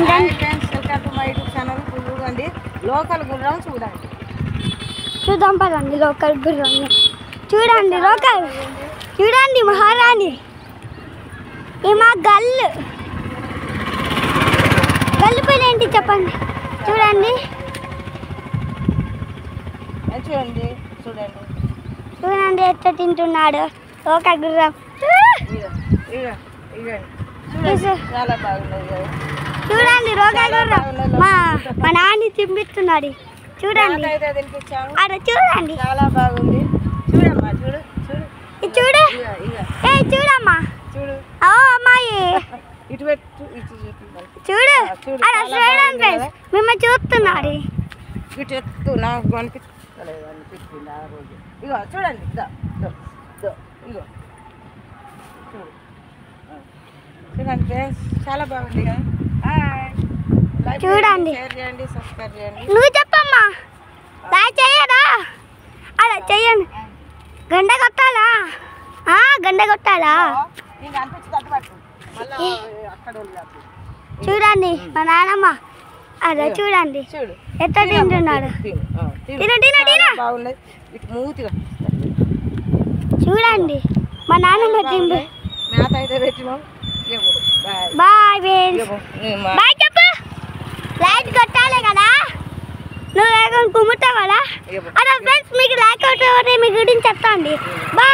Welcome to my YouTube channel చూడండి local గుర్రం చూడండి చూద్దాం పదండి లోకల్ గుర్రం చూడండి లోకల్ చూడండి మహారాణి ఏమా గల్లు పేరు ఏంటి చెప్పండి చూడండి చూడండి చూడండి చూడండి ఎట్లా తింటున్నాడు లోకల్ గుర్రం చాలా బాగుంది చూడండి లోకల్ గుర్రం మా నాన్న తినిపిస్తున్నాడు చూడండి అక్కడ చూడండి చాలా బాగుంది చూడమ్మా చూడు చూడు చూడు ఏ చూడమ్మా చూడు ఓ అమ్మాయి ఇటు పెట్టు ఇటు చూడు అక్కడ చూడండి ఫ్రెండ్స్ మిమ్మల్ని చూస్తున్నాడు ఇటు ఎత్తు నాకు అనిపించలేదు అనిపించింది ఆ రోజు ఇగో చూడండి ఇగో చూడండి ఫ్రెండ్స్ చాలా బాగుంది కదా చూడండి షేర్ చేయండి సబ్స్క్రైబ్ చేయండి నువ్వు చెప్పమ్మా లైక్ చేయరా అలా చెయ్యండి గంట కొట్టాలా గంట కొట్టాలా చూడండి మా నాన్నమ్మ అదే చూడండి చూడు ఎట్లా తింటున్నాడు తిన తిన తిన బాగుంది ఇటు మూతిగా చూడండి మా నాన్నమ్మ తిండి మేత అయితే పెట్టినాం బాయ్ ఫ్రెండ్స్ బాయ్ చెప్పు లైక్ కొట్టాలి కదా నువ్వు కుమ్ముతావు కదా అదే ఫ్రెండ్స్ మీకు లైక్ కొట్టే మీ గురించి చెప్తాండి బాయ్.